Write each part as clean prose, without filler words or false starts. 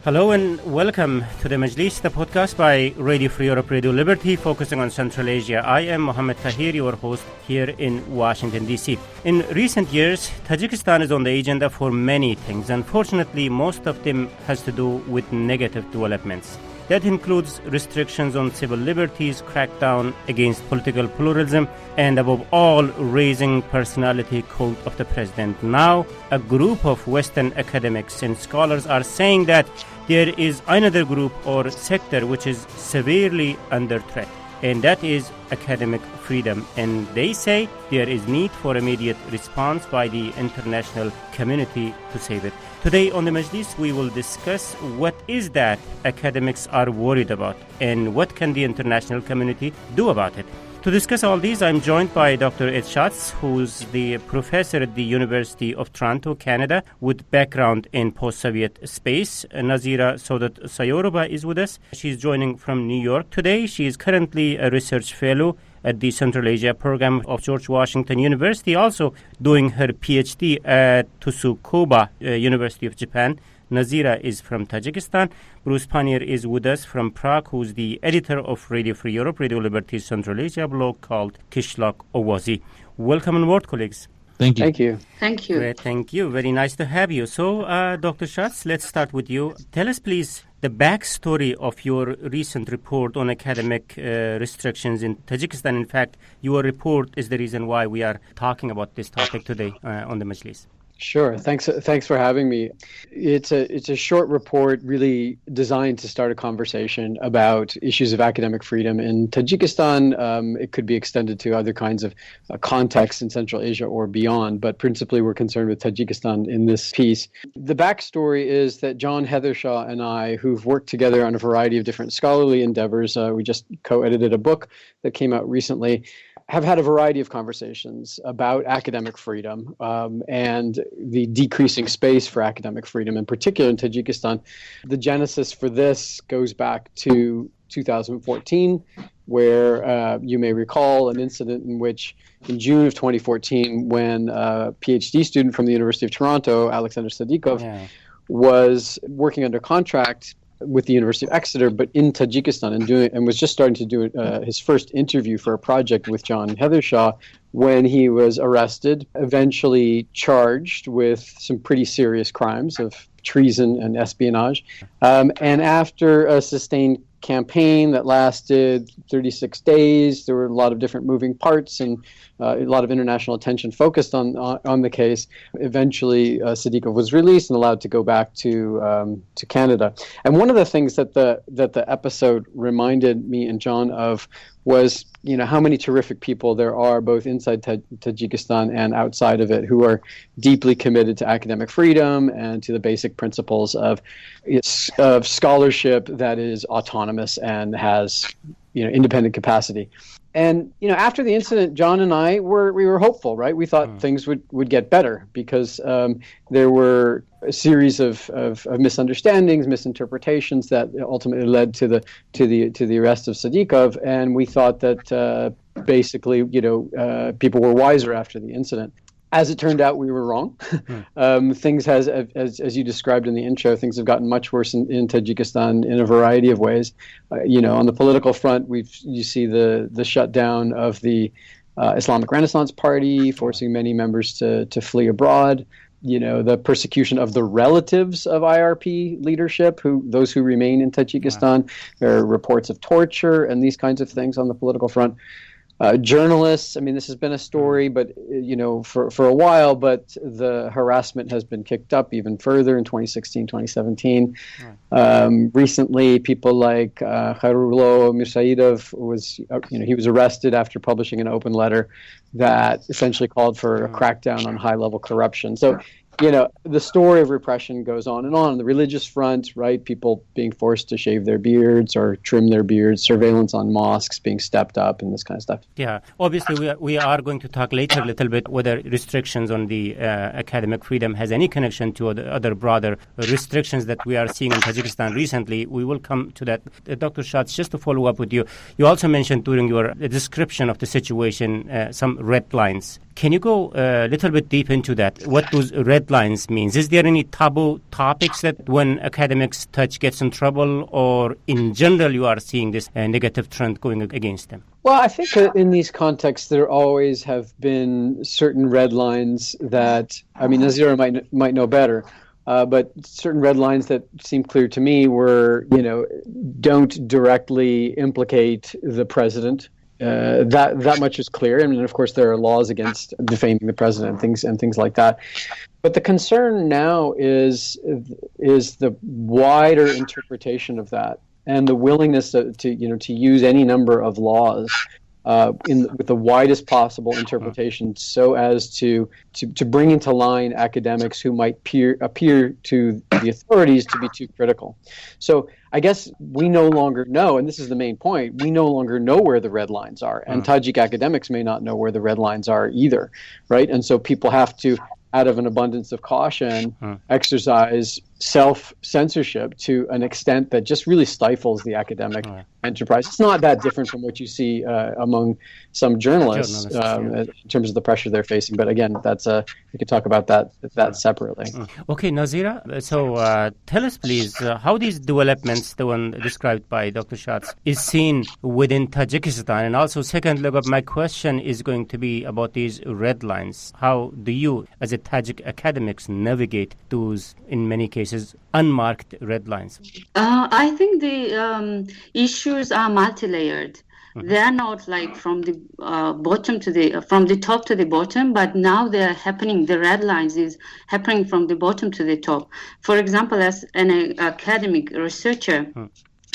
Hello and welcome to the Majlis, the podcast by Radio Free Europe, Radio Liberty, focusing on Central Asia. I am Mohammed Tahir, your host here in Washington, D.C. In recent years, Tajikistan is on the agenda for many things. Unfortunately, most of them has to do with negative developments. That includes restrictions on civil liberties, crackdown against political pluralism, and above all, raising personality cult of the president. Now, a group of Western academics and scholars are saying that there is another group or sector which is severely under threat, and that is academic freedom. And they say there is need for immediate response by the international community to save it. Today on the Majlis, we will discuss what is that academics are worried about and what can the international community do about it. To discuss all these, I'm joined by Dr. Ed Schatz, who's the professor at the University of Toronto, Canada, with background in post-Soviet space. Nazira Saudat Sayoroba is with us. She's joining from New York today. She is currently a research fellow at the Central Asia program of George Washington University, also doing her PhD at Tsukuba University of Japan. Nazira is from Tajikistan. Bruce Pannier is with us from Prague, who's the editor of Radio Free Europe, Radio Liberty's Central Asia blog called Kishlok Owazi. Welcome on board, colleagues. Thank you. Thank you. Thank you. Great, thank you. Very nice to have you. So, Dr. Schatz, let's start with you. Tell us, please, the backstory of your recent report on academic restrictions in Tajikistan. In fact, your report is the reason why we are talking about this topic today on the Majlis. Sure. Thanks for having me. It's a short report really designed to start a conversation about issues of academic freedom in Tajikistan. It could be extended to other kinds of contexts in Central Asia or beyond, but principally we're concerned with Tajikistan in this piece. The backstory is that John Heathershaw and I, who've worked together on a variety of different scholarly endeavors, we just co-edited a book that came out recently, have had a variety of conversations about academic freedom and the decreasing space for academic freedom, in particular in Tajikistan. The genesis for this goes back to 2014, where you may recall an incident in which in June of 2014, when a PhD student from the University of Toronto, Alexander Sadikov, was working under contract with the University of Exeter, but in Tajikistan, and was just starting to do his first interview for a project with John Heathershaw when he was arrested, eventually charged with some pretty serious crimes of treason and espionage. And after a sustained campaign that lasted 36 days, there were a lot of different moving parts and a lot of international attention focused on the case. Eventually, Sadikov was released and allowed to go back to Canada. And one of the things that the episode reminded me and John of was, how many terrific people there are both inside Tajikistan and outside of it who are deeply committed to academic freedom and to the basic principles of scholarship that is autonomous and has independent capacity. And after the incident, John and I were hopeful, right? We thought things would get better because there were a series of misunderstandings, misinterpretations that ultimately led to the arrest of Sadikov, and we thought that basically people were wiser after the incident. As it turned out, we were wrong. Things as you described in the intro, things have gotten much worse in Tajikistan in a variety of ways. On the political front, you see the shutdown of the Islamic Renaissance Party, forcing many members to flee abroad. The persecution of the relatives of IRP leadership, those who remain in Tajikistan. There are reports of torture and these kinds of things on the political front. Journalists, this has been a story, but for a while, but the harassment has been kicked up even further in 2016, 2017. Recently, people like Khairullo Mirsaidov he was arrested after publishing an open letter that essentially called for a crackdown on high-level corruption. So, the story of repression goes on and on. The religious front, right? People being forced to shave their beards or trim their beards, surveillance on mosques being stepped up, and this kind of stuff. Yeah, obviously we are going to talk later a little bit whether restrictions on the academic freedom has any connection to other broader restrictions that we are seeing in Tajikistan recently. We will come to that. Dr. Schatz, just to follow up with you, you also mentioned during your description of the situation some red lines. Can you go a little bit deep into that? What those red lines means? Is there any taboo topics that when academics touch gets in trouble, or in general you are seeing this negative trend going against them? Well, I think that in these contexts, there always have been certain red lines that, I mean, Nazira might know better, but certain red lines that seem clear to me were, don't directly implicate the president. That much is clear, and of course there are laws against defaming the president and things like that. But the concern now is the wider interpretation of that, and the willingness to use any number of laws with the widest possible interpretation, so as to bring into line academics who might appear to the authorities to be too critical. So I guess we no longer know, and this is the main point, we no longer know where the red lines are, and Tajik academics may not know where the red lines are either, right? And so people have to, out of an abundance of caution, exercise self-censorship to an extent that just really stifles the academic enterprise. It's not that different from what you see among some journalists in terms of the pressure they're facing. But again, we could talk about that separately. Okay, Nazira, so tell us, please, how these developments, the one described by Dr. Schatz, is seen within Tajikistan. And also, second leg of my question is going to be about these red lines. How do you, as a Tajik academics, navigate those, in many cases, unmarked red lines? I think the issues are multi-layered. They are not like from the from the top to the bottom, but now they are happening. The red lines is happening from the bottom to the top. For example, as an academic researcher,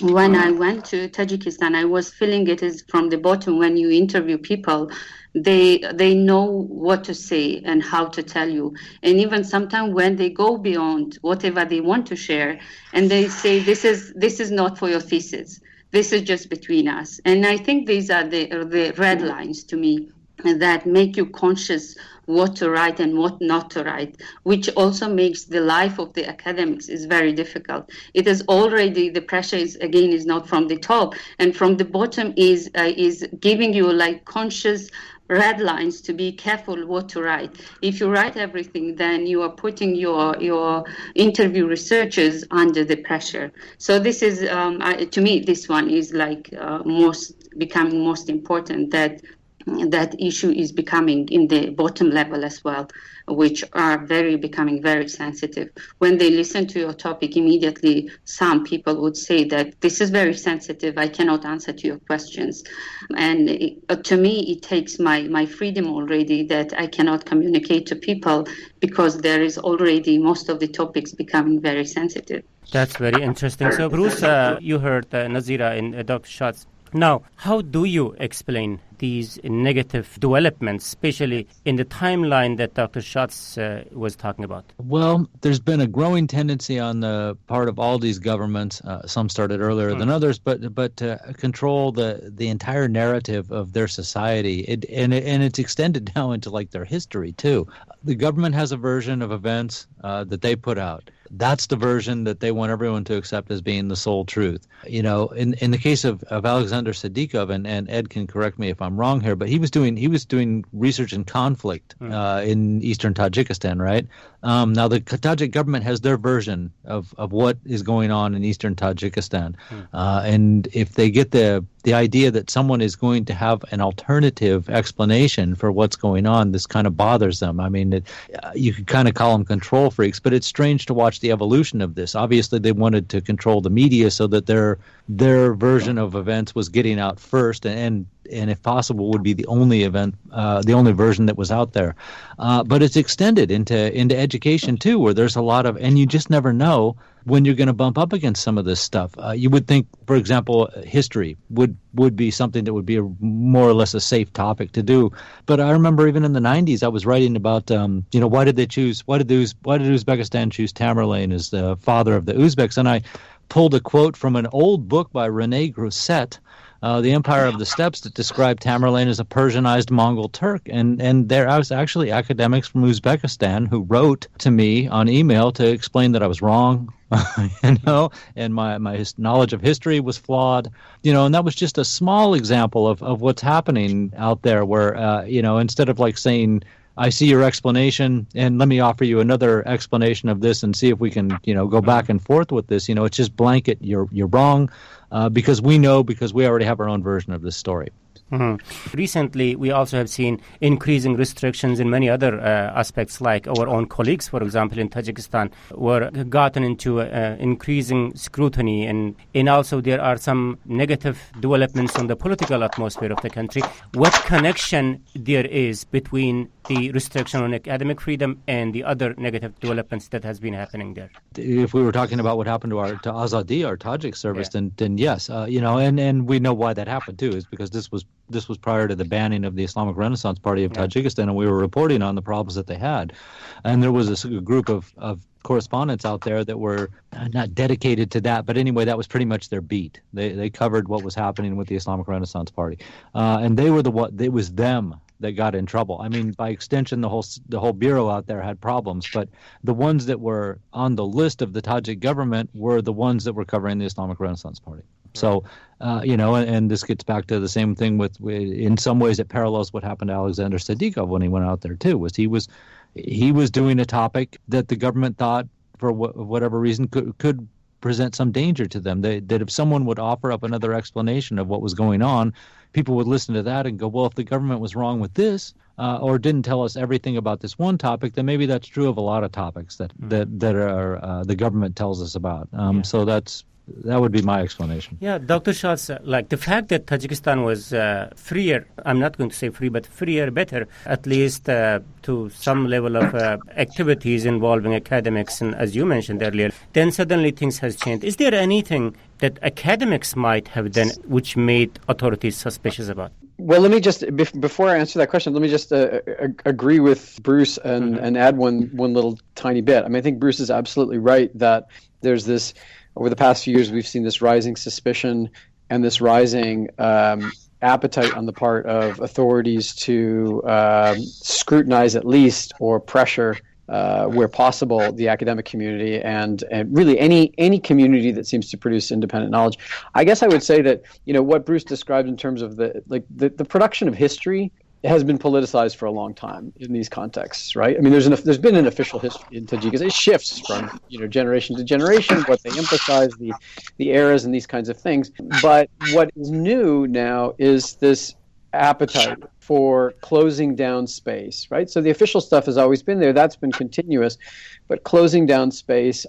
when I went to Tajikistan, I was feeling it is from the bottom. When you interview people, they know what to say and how to tell you. And even sometimes when they go beyond whatever they want to share, and they say, this is not for your thesis. This is just between us. And I think these are the red lines to me that make you conscious what to write and what not to write, which also makes the life of the academics is very difficult. It is already, the pressure is not from the top, and from the bottom is giving you like conscious red lines to be careful what to write. If you write everything, then you are putting your interview researchers under the pressure. So this is, to me, this one is like becoming most important, that issue is becoming in the bottom level as well, which are becoming very sensitive. When they listen to your topic, immediately some people would say that this is very sensitive, I cannot answer to your questions. And to me, it takes my freedom already, that I cannot communicate to people because there is already most of the topics becoming very sensitive. That's very interesting. So Bruce, you heard Nazira and Dr. Schatz. Now, how do you explain these negative developments, especially in the timeline that Dr. Schatz was talking about? Well, there's been a growing tendency on the part of all these governments, some started earlier than others, but to control the entire narrative of their society. And it's extended now into like their history too. The government has a version of events that they put out. That's the version that they want everyone to accept as being the sole truth. You know, in the case of Alexander Siddiqov, and Ed can correct me if I'm wrong here, but he was doing research in conflict in eastern Tajikistan, right? Now the Tajik government has their version of what is going on in eastern Tajikistan, and if they get the idea that someone is going to have an alternative explanation for what's going on, this kind of bothers them. I mean, you could kind of call them control freaks, but it's strange to watch the evolution of this. Obviously, they wanted to control the media so that their version of events was getting out first, and if possible, would be the only event, the only version that was out there. But it's extended into education too, where there's a lot of, and you just never know when you're going to bump up against some of this stuff. You would think, for example, history would be something that would be more or less a safe topic to do. But I remember even in the 90s, I was writing about, why did Uzbekistan choose Tamerlane as the father of the Uzbeks? And I pulled a quote from an old book by René Grousset, The Empire of the Steppes, that described Tamerlane as a Persianized Mongol Turk. And there was actually academics from Uzbekistan who wrote to me on email to explain that I was wrong, and my knowledge of history was flawed, and that was just a small example of what's happening out there where, instead of like saying I see your explanation, and let me offer you another explanation of this and see if we can, go back and forth with this. It's just blanket. You're wrong, because we already have our own version of this story. Mm-hmm. Recently, we also have seen increasing restrictions in many other aspects, like our own colleagues, for example, in Tajikistan, were gotten into increasing scrutiny, and also there are some negative developments on the political atmosphere of the country. What connection there is between the restriction on academic freedom and the other negative developments that has been happening there? If we were talking about what happened to Azadi, our Tajik service, then yes, and we know why that happened too, is because this was prior to the banning of the Islamic Renaissance Party of Tajikistan, and we were reporting on the problems that they had. And there was a group of correspondents out there that were not dedicated to that, but anyway, that was pretty much their beat. They covered what was happening with the Islamic Renaissance Party, and it was them that got in trouble. I mean, by extension, the whole bureau out there had problems, but the ones that were on the list of the Tajik government were the ones that were covering the Islamic Renaissance Party. So, and this gets back to the same thing with in some ways it parallels what happened to Alexander Sadikov when he went out there too. He was doing a topic that the government thought, for whatever reason, could present some danger to them. That if someone would offer up another explanation of what was going on, people would listen to that and go, well, if the government was wrong with this, or didn't tell us everything about this one topic, then maybe that's true of a lot of topics that are the government tells us about. So that would be my explanation. Yeah, Dr. Schatz, like the fact that Tajikistan was freer, I'm not going to say free, but freer, better, at least to some level of activities involving academics, and as you mentioned earlier, then suddenly things has changed. Is there anything that academics might have done which made authorities suspicious about? Well, let me just, before I answer that question, let me just agree with Bruce and add one little tiny bit. I mean, I think Bruce is absolutely right that there's this, over the past few years, we've seen this rising suspicion and this rising appetite on the part of authorities to scrutinize at least, or pressure where possible, the academic community and really any community that seems to produce independent knowledge. I guess I would say that what Bruce described in terms of the production of history has been politicized for a long time in these contexts, right? I mean, there's been an official history in Tajikistan. It shifts from generation to generation, what they emphasize, the eras and these kinds of things. But what is new now is this appetite for closing down space, right? So the official stuff has always been there. That's been continuous. But closing down space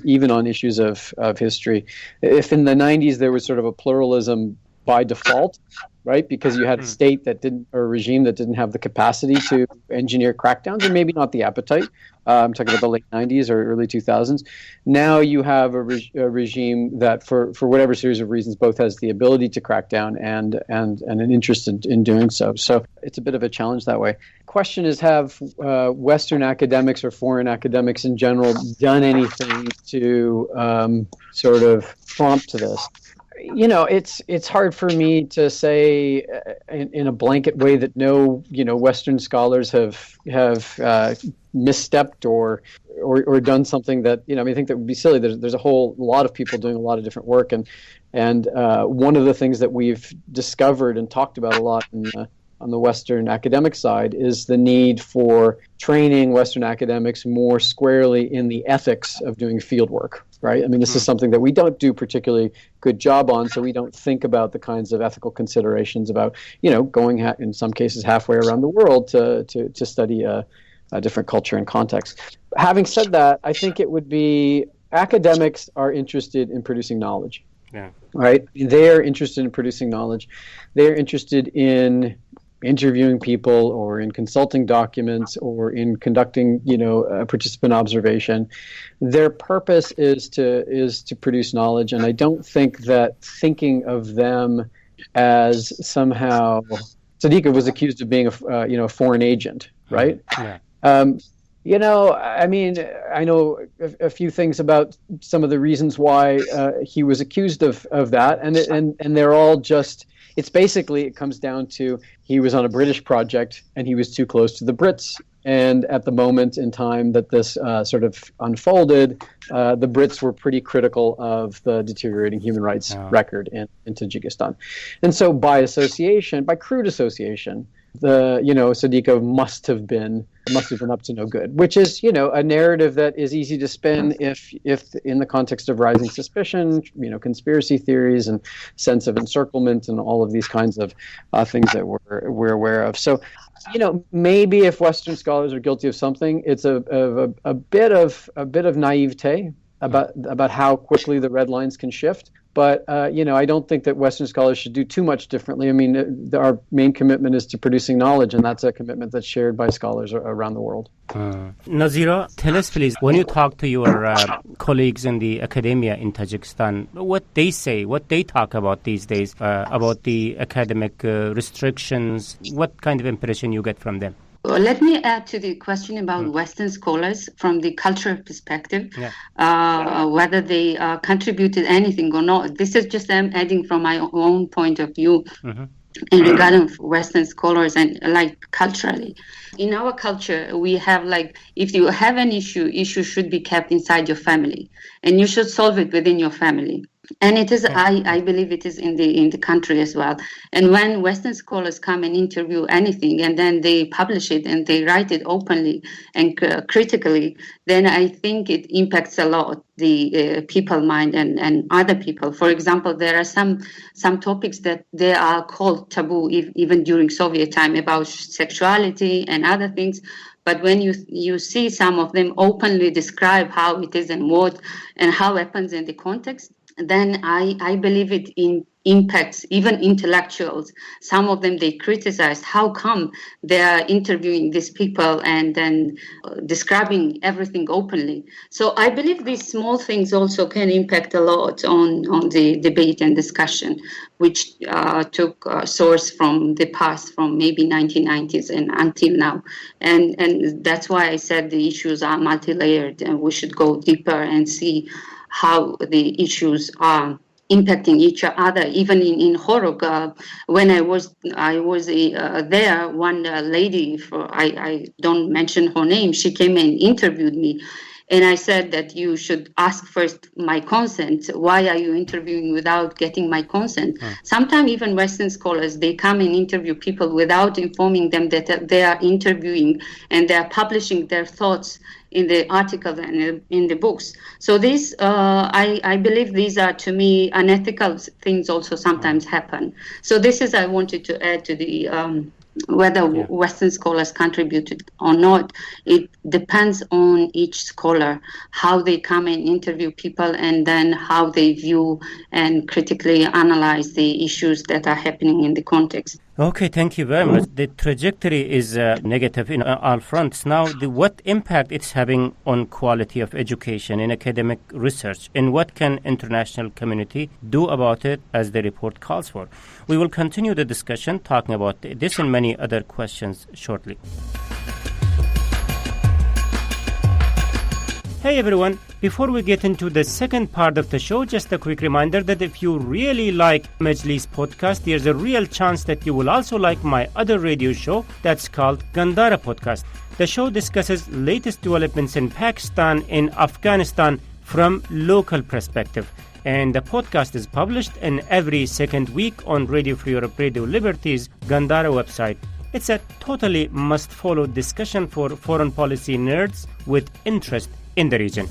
even on issues of history. If in the 90s there was sort of a pluralism by default, right? Because you had a state or a regime that didn't have the capacity to engineer crackdowns, and maybe not the appetite. I'm talking about the late 90s or early 2000s. Now you have a regime that, for whatever series of reasons, both has the ability to crack down and an interest in doing so. So it's a bit of a challenge that way. Question is, have Western academics or foreign academics in general done anything to sort of prompt to this? It's hard for me to say in a blanket way that no, Western scholars have misstepped or done something that, I think that would be silly. There's a whole lot of people doing a lot of different work, and one of the things that we've discovered and talked about a lot on the Western academic side is the need for training Western academics more squarely in the ethics of doing field work, right? I mean, this is something that we don't do particularly good job on, so we don't think about the kinds of ethical considerations about, going in some cases halfway around the world to study a different culture and context. Having said that, I think it would be academics are interested in producing knowledge. Yeah. Right? They're interested in producing knowledge. They're interested in interviewing people or in consulting documents or in conducting, a participant observation. Their purpose is to produce knowledge, and I don't think that thinking of them as somehow, Sadiqa was accused of being a foreign agent, right? Yeah. I mean, I know a few things about some of the reasons why he was accused of that, and they're all just. It's basically, it comes down to he was on a British project and he was too close to the Brits. And at the moment in time that this sort of unfolded, the Brits were pretty critical of the deteriorating human rights record in Tajikistan. And so by association, by crude association, Sadiqa must have been up to no good, which is, a narrative that is easy to spin if in the context of rising suspicion, conspiracy theories and sense of encirclement and all of these kinds of things that we're aware of. So, maybe if Western scholars are guilty of something, it's a bit of naivete about how quickly the red lines can shift. But, I don't think that Western scholars should do too much differently. I mean, our main commitment is to producing knowledge, and that's a commitment that's shared by scholars around the world. Nazira, tell us, please, when you talk to your colleagues in the academia in Tajikistan, what they say, what they talk about these days, about the academic restrictions, what kind of impression you get from them? Let me add to the question about Western scholars from the cultural perspective, whether they contributed anything or not. This is just I'm adding from my own point of view in regard of Western scholars and culturally. In our culture, we have if you have an issue should be kept inside your family, and you should solve it within your family. And it is, I believe it is in the country as well. And when Western scholars come and interview anything, and then they publish it and they write it openly and critically, then I think it impacts a lot the people mind and other people. For example, there are some topics that they are called taboo even during Soviet time about sexuality and other things. But when you see some of them openly describe how it is and what and how it happens in the context, then I believe it impacts even intellectuals. Some of them, they criticized how come they are interviewing these people and then describing everything openly. So I believe these small things also can impact a lot on the debate and discussion, which took source from the past, from maybe 1990s and until now. And that's why I said the issues are multi-layered, and we should go deeper and see how the issues are impacting each other. Even in Horog, when I was there, one lady, I don't mention her name, she came and interviewed me. And I said that you should ask first my consent. Why are you interviewing without getting my consent? Sometimes even Western scholars, they come and interview people without informing them that they are interviewing, and they are publishing their thoughts in the articles and in the books. So these, I believe these are, to me, unethical things also sometimes happen. So this is, I wanted to add to the whether Western scholars contributed or not. It depends on each scholar, how they come and interview people, and then how they view and critically analyze the issues that are happening in the context. Okay, thank you very much. The trajectory is negative in all fronts. Now, what impact it's having on quality of education in academic research, and what can international community do about it, as the report calls for? We will continue the discussion talking about this and many other questions shortly. Hey everyone, before we get into the second part of the show, just a quick reminder that if you really like Majlis podcast, there's a real chance that you will also like my other radio show that's called Gandhara Podcast. The show discusses latest developments in Pakistan and Afghanistan from local perspective. And the podcast is published in every second week on Radio Free Europe, Radio Liberty's Gandhara website. It's a totally must-follow discussion for foreign policy nerds with interest in the region.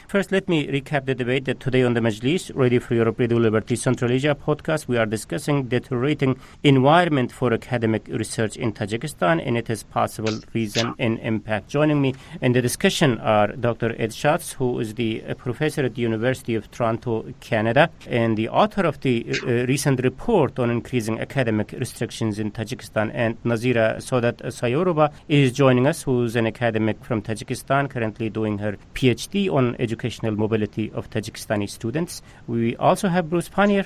First, let me recap the debate that today on the Majlis, Radio Free Europe, Radio Liberty, Central Asia podcast, we are discussing deteriorating environment for academic research in Tajikistan and its possible reason and impact. Joining me in the discussion are Dr. Ed Schatz, who is the professor at the University of Toronto, Canada, and the author of the recent report on increasing academic restrictions in Tajikistan, and Nazira Saudat Sayoroba is joining us, who is an academic from Tajikistan, currently doing her PhD on educational mobility of Tajikistani students. We also have Bruce Pannier,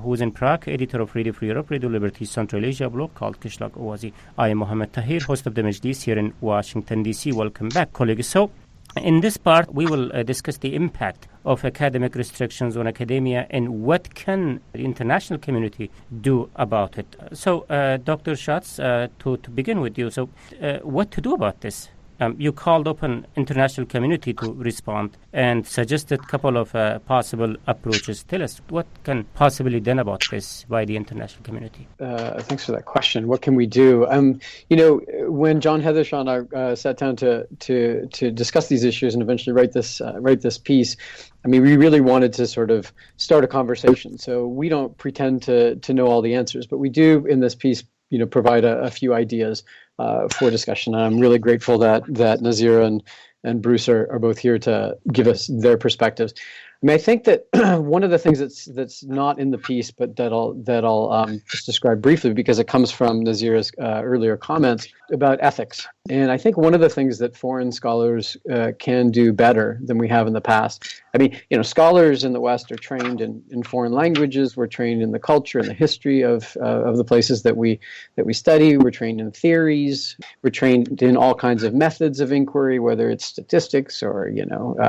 who is in Prague, editor of Radio Free Europe, Radio Liberty, Central Asia blog called Kishlak Owazi. I am Mohammed Tahir, host of the Majlis here in Washington, D.C. Welcome back, colleagues. So, in this part, we will discuss the impact of academic restrictions on academia and what can the international community do about it. So, Dr. Schatz, to begin with you, so what to do about this? you called upon international community to respond and suggested a couple of possible approaches. Tell us what can possibly be done about this by the international community. Thanks for that question. What can we do? When John Heathershaw and I sat down to discuss these issues and eventually write this piece, I mean, we really wanted to sort of start a conversation. So we don't pretend to know all the answers, but we do in this piece, provide a few ideas for discussion. And I'm really grateful that Nazira and Bruce are both here to give us their perspectives. I mean, I think that one of the things that's not in the piece, but that I'll just describe briefly because it comes from Nazira's earlier comments about ethics. And I think one of the things that foreign scholars can do better than we have in the past. I mean, scholars in the West are trained in foreign languages. We're trained in the culture and the history of the places that we study. We're trained in theories. We're trained in all kinds of methods of inquiry, whether it's statistics or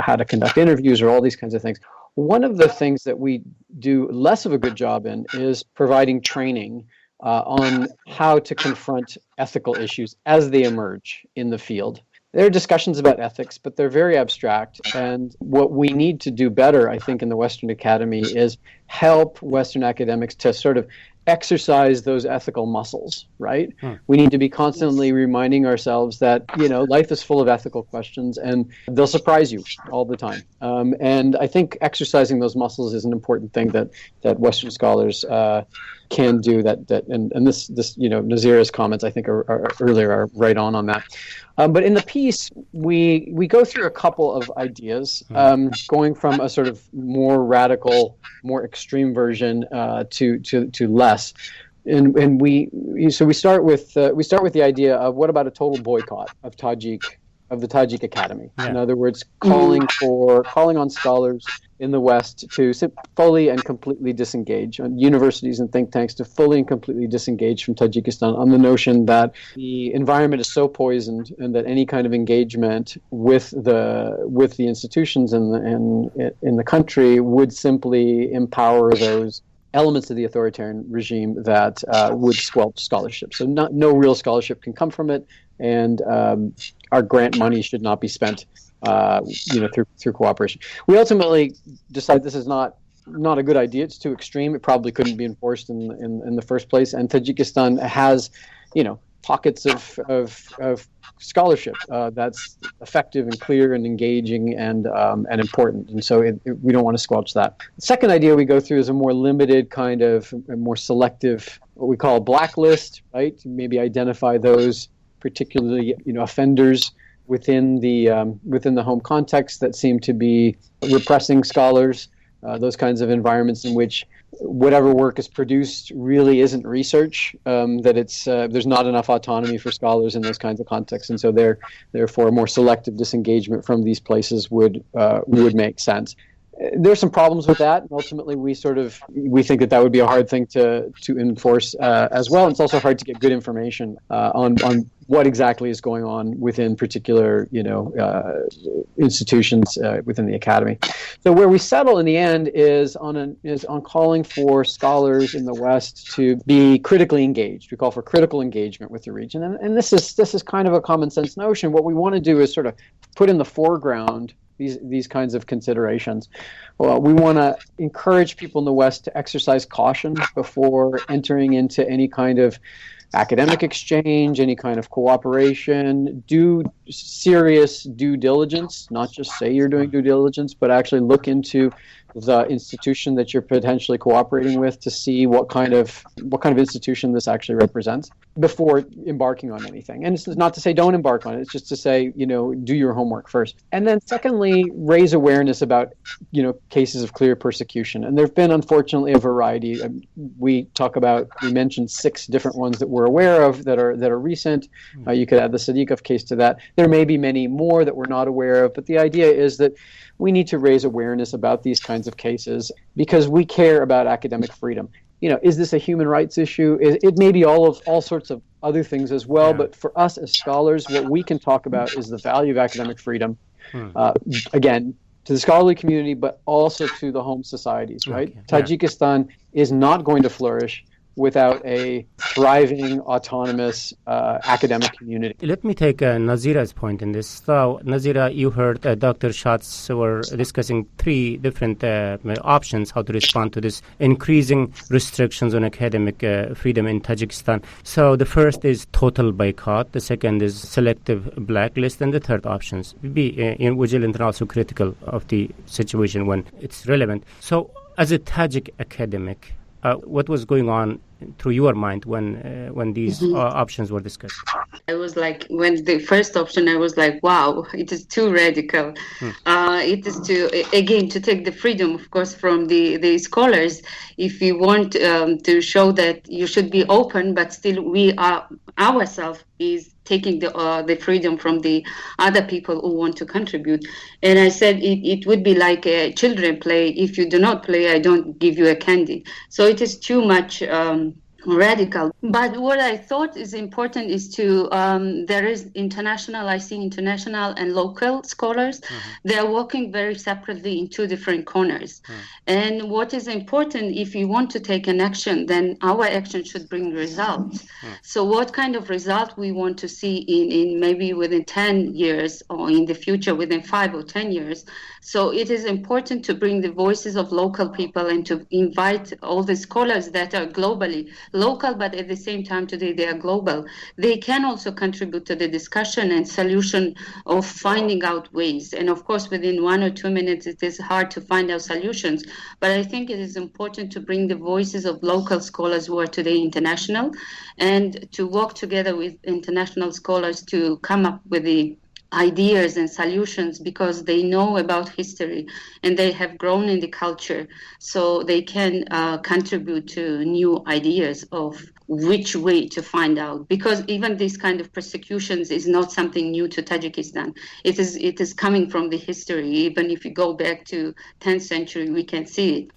how to conduct interviews or all these kinds of things. One of the things that we do less of a good job in is providing training on how to confront ethical issues as they emerge in the field. There are discussions about ethics, but they're very abstract. And what we need to do better, I think, in the Western Academy is help Western academics to sort of exercise those ethical muscles, right? We need to be constantly reminding ourselves that, life is full of ethical questions and they'll surprise you all the time. And I think exercising those muscles is an important thing that Western scholars can do and this Nazira's comments I think are earlier are right on that. But in the piece, we go through a couple of ideas, going from a sort of more radical, more extreme version to less. And we start with the idea of what about a total boycott of the Tajik Academy? Yeah. In other words, calling on scholars in the West to fully and completely disengage, on universities and think tanks to fully and completely disengage from Tajikistan on the notion that the environment is so poisoned and that any kind of engagement with the institutions in the country would simply empower those elements of the authoritarian regime that would squelch scholarship. So no real scholarship can come from it, and our grant money should not be spent through cooperation. We ultimately decide this is not a good idea. It's too extreme. It probably couldn't be enforced in the first place. And Tajikistan has, pockets of scholarship that's effective and clear and engaging and important. And so we don't want to squelch that. The second idea we go through is a more limited kind of a more selective, what we call a blacklist, right? To maybe identify those particularly, offenders within the home context that seem to be repressing scholars, those kinds of environments in which whatever work is produced really isn't research, that there's not enough autonomy for scholars in those kinds of contexts, and so therefore a more selective disengagement from these places would make sense. There's some problems with that, and ultimately we think that would be a hard thing to enforce as well. And it's also hard to get good information on what exactly is going on within particular institutions within the academy. So where we settle in the end is on calling for scholars in the West to be critically engaged. We call for critical engagement with the region, and this is kind of a common sense notion. What we want to do is sort of put in the foreground these kinds of considerations. Well, we want to encourage people in the West to exercise caution before entering into any kind of academic exchange, any kind of cooperation. Do serious due diligence, not just say you're doing due diligence, but actually look into the institution that you're potentially cooperating with to see what kind of institution this actually represents before embarking on anything. And it's not to say don't embark on it. It's just to say, do your homework first. And then secondly, raise awareness about, cases of clear persecution. And there've been, unfortunately, a variety. We mentioned 6 different ones that we're aware of that are recent. You could add the Sadiqov case to that. There may be many more that we're not aware of, but the idea is that we need to raise awareness about these kinds of cases because we care about academic freedom. Is this a human rights issue? It may be all sorts of other things as well, but for us as scholars, what we can talk about is the value of academic freedom, again, to the scholarly community, but also to the home societies, right? Okay. Tajikistan is not going to flourish without a thriving, autonomous academic community. Let me take Nazira's point in this. So, Nazira, you heard Dr. Schatz were discussing three different options how to respond to this increasing restrictions on academic freedom in Tajikistan. So, the first is total boycott, the second is selective blacklist, and the third option is be vigilant and also critical of the situation when it's relevant. So, as a Tajik academic, what was going on through your mind when these options were discussed? I was like, when the first option, I was like, wow, it is too radical. It is to take the freedom, of course, from the scholars. If you want to show that you should be open, but still we are ourselves is taking the freedom from the other people who want to contribute. And I said it would be like a children play. If you do not play, I don't give you a candy. So it is too much radical. But what I thought is important is to there is international and local scholars. They are working very separately in two different corners. And what is important, if you want to take an action, then our action should bring results. So what kind of result we want to see in maybe within 10 years or in the future within 5 or 10 years. So it is important to bring the voices of local people and to invite all the scholars that are globally local, but at the same time today they are global. They can also contribute to the discussion and solution of finding out ways. And of course, within 1 or 2 minutes, it is hard to find out solutions. But I think it is important to bring the voices of local scholars who are today international and to work together with international scholars to come up with the ideas and solutions, because they know about history and they have grown in the culture, so they can contribute to new ideas of which way to find out. Because even this kind of persecutions is not something new to Tajikistan. It is coming from the history. Even if you go back to 10th century, we can see it.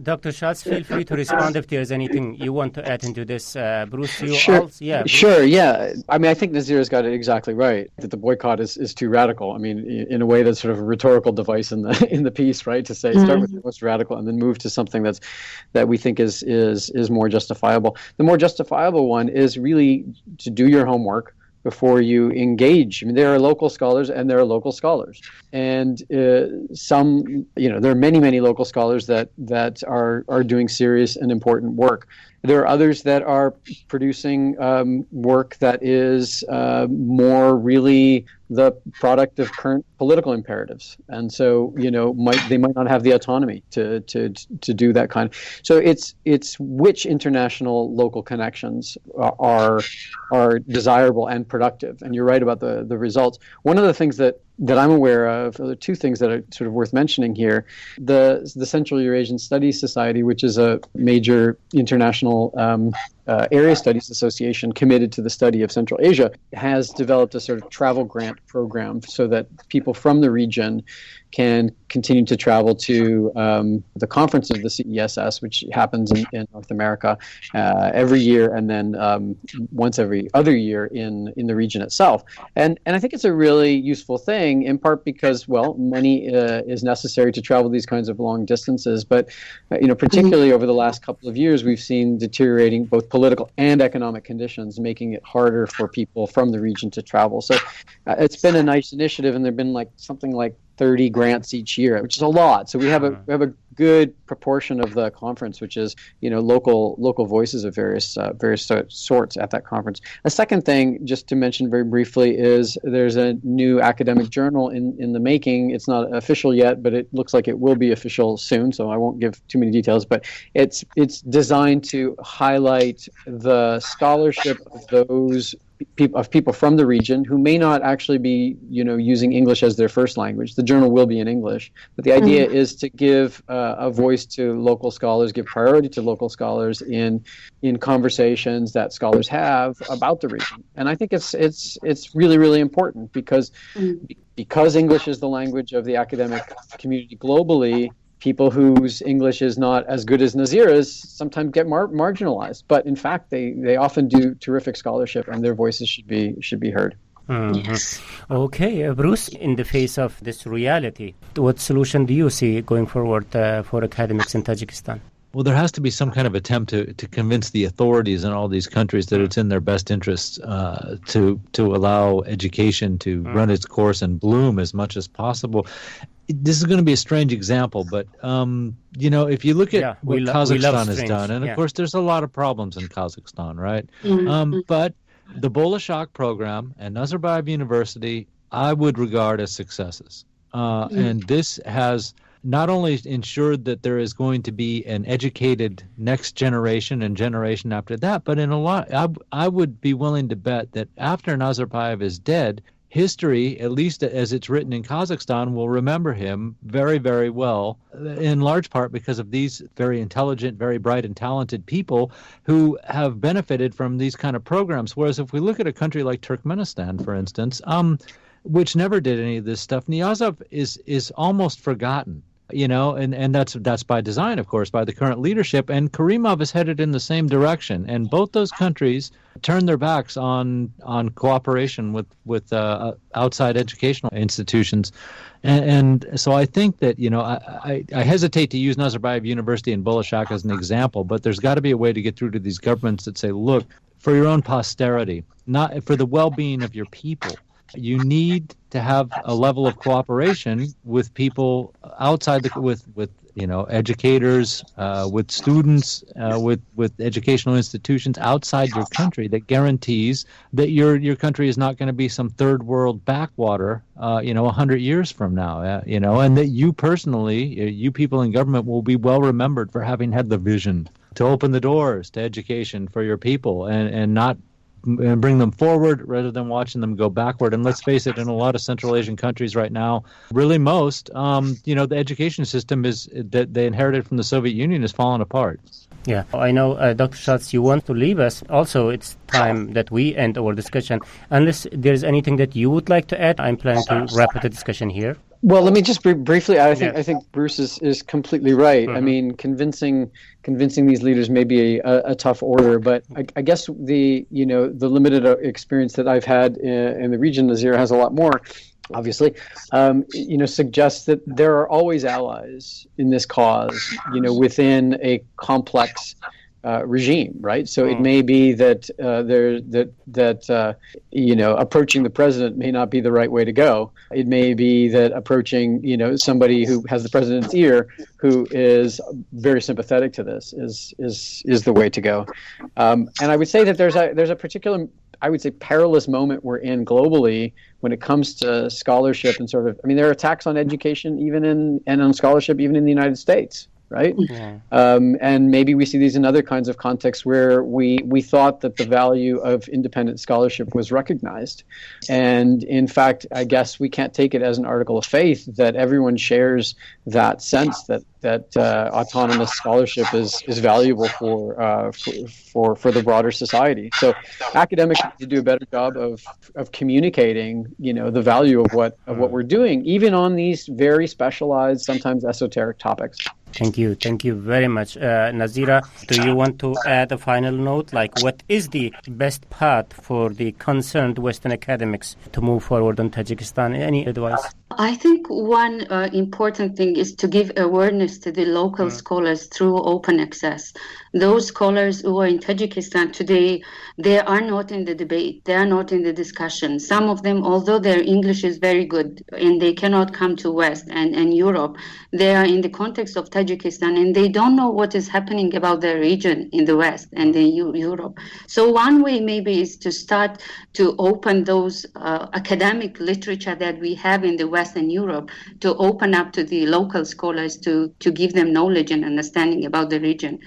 Dr. Schatz, feel free to respond if there's anything you want to add into this. Bruce, you Sure. also? Yeah. Sure, yeah. I mean, I think Nazira's got it exactly right, that the boycott is too radical. I mean, in a way, that's sort of a rhetorical device in the piece, right? To say, start with the most radical and then move to something that we think is more justifiable. The more justifiable one is really to do your homework before you engage. I mean, there are local scholars and there are local scholars. And there are many local scholars that are doing serious and important work. There are others that are producing work that is more really the product of current political imperatives, and so they might not have the autonomy to do that kind. So it's which international local connections are desirable and productive. And you're right about the results. One of the things that I'm aware of, there are two things that are sort of worth mentioning here. The Central Eurasian Studies Society, which is a major international area studies association committed to the study of Central Asia, has developed a sort of travel grant program so that people from the region can continue to travel to the conference of the CESS, which happens in North America every year, and then once every other year in the region itself. And I think it's a really useful thing, in part because, well, money is necessary to travel these kinds of long distances. But particularly over the last couple of years, we've seen deteriorating both political and economic conditions, making it harder for people from the region to travel. So it's been a nice initiative, and there've been something like 30 grants each year, which is a lot. So we have a good proportion of the conference, which is local voices of various sorts at that conference. A second thing, just to mention very briefly, is there's a new academic journal in the making. It's not official yet, but it looks like it will be official soon. So I won't give too many details. But it's designed to highlight the scholarship of those people from the region who may not actually be, using English as their first language. The journal will be in English, but the idea is to give a voice to local scholars, give priority to local scholars in conversations that scholars have about the region. And I think it's really, really important because English is the language of the academic community globally. People whose English is not as good as Nazira's sometimes get marginalized, but in fact, they often do terrific scholarship, and their voices should be heard. Yes. Okay, Bruce, in the face of this reality, what solution do you see going forward for academics in Tajikistan? well, there has to be some kind of attempt to convince the authorities in all these countries that it's in their best interests to allow education to run its course and bloom as much as possible. This is going to be a strange example, but if you look at what Kazakhstan has done, and of course there's a lot of problems in Kazakhstan, right? But the Bolashak program and Nazarbayev University, I would regard as successes. And this has not only ensured that there is going to be an educated next generation and generation after that, but in a lot, I would be willing to bet that after Nazarbayev is dead, history, at least as it's written in Kazakhstan, will remember him very, very well, in large part because of these very intelligent, very bright and talented people who have benefited from these kind of programs. Whereas if we look at a country like Turkmenistan, for instance, which never did any of this stuff, Niyazov is almost forgotten. And that's by design, of course, by the current leadership. And Karimov is headed in the same direction. And both those countries turned their backs on cooperation with outside educational institutions. And so I think that, I hesitate to use Nazarbayev University and Bolashak as an example, but there's got to be a way to get through to these governments that say, look, for your own posterity, not for the well-being of your people, you need to have a level of cooperation with people outside with educators, with students, with educational institutions outside your country that guarantees that your country is not going to be some third world backwater, 100 years from now, and that you personally, you people in government will be well remembered for having had the vision to open the doors to education for your people and not and bring them forward rather than watching them go backward. And let's face it, in a lot of Central Asian countries right now, really most, the education system that they inherited from the Soviet Union is falling apart. Yeah, I know, Dr. Schatz, you want to leave us. Also, it's time that we end our discussion. Unless there's anything that you would like to add, I'm planning to wrap up the discussion here. Well, let me just briefly add, I think Bruce is completely right. I mean, convincing these leaders may be a tough order, but I guess the limited experience that I've had in the region, Nazir has a lot more, obviously, suggests that there are always allies in this cause, within a complex regime, right? So it may be that approaching the president may not be the right way to go. It may be that approaching somebody who has the president's ear, who is very sympathetic to this, is the way to go. And I would say that there's a particular, I would say, perilous moment we're in globally when it comes to scholarship and there are attacks on education and on scholarship even in the United States. Right? Yeah. And maybe we see these in other kinds of contexts where we thought that the value of independent scholarship was recognized. And in fact, I guess we can't take it as an article of faith that everyone shares that sense that autonomous scholarship is valuable for the broader society. So academics need to do a better job of communicating, the value of what we're doing, even on these very specialized, sometimes esoteric topics. Thank you very much. Nazira, do you want to add a final note? Like, what is the best path for the concerned Western academics to move forward on Tajikistan? Any advice? I think one important thing is to give awareness to the local scholars through open access. Those scholars who are in Tajikistan today, they are not in the debate. They are not in the discussion. Some of them, although their English is very good and they cannot come to West and Europe, they are in the context of Tajikistan and they don't know what is happening about their region in the West and in Europe. So one way maybe is to start to open those academic literature that we have in the West and Europe, to open up to the local scholars to give them knowledge and understanding about the region.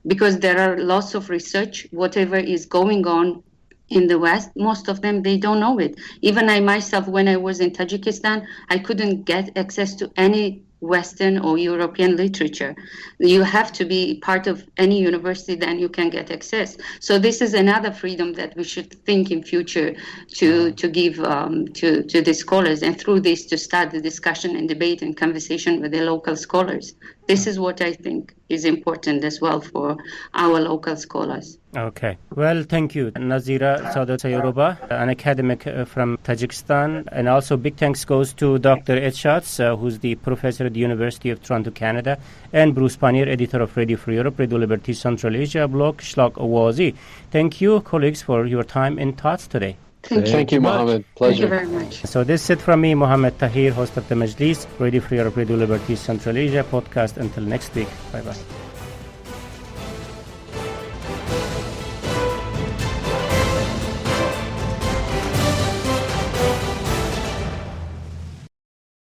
Because there are lots of research, whatever is going on in the West, most of them, they don't know it. Even I myself, when I was in Tajikistan, I couldn't get access to any Western or European literature. You have to be part of any university, then you can get access. So this is another freedom that we should think in future to give to the scholars, and through this to start the discussion and debate and conversation with the local scholars. This is what I think is important as well for our local scholars. Okay. Well, thank you, Nazira Sayoruba, an academic from Tajikistan. And also big thanks goes to Dr. Etchatz, who's the professor at the University of Toronto, Canada, and Bruce Pannier, editor of Radio Free Europe, Radio Liberty Central Asia blog, Shlak Awazi. Thank you, colleagues, for your time and thoughts today. Thank you, Mohammed. Pleasure. Thank you very much. So this is it from me, Mohammed Tahir, host of the Majlis, Radio Free Europe, Radio Liberty Central Asia podcast. Until next week. Bye-bye.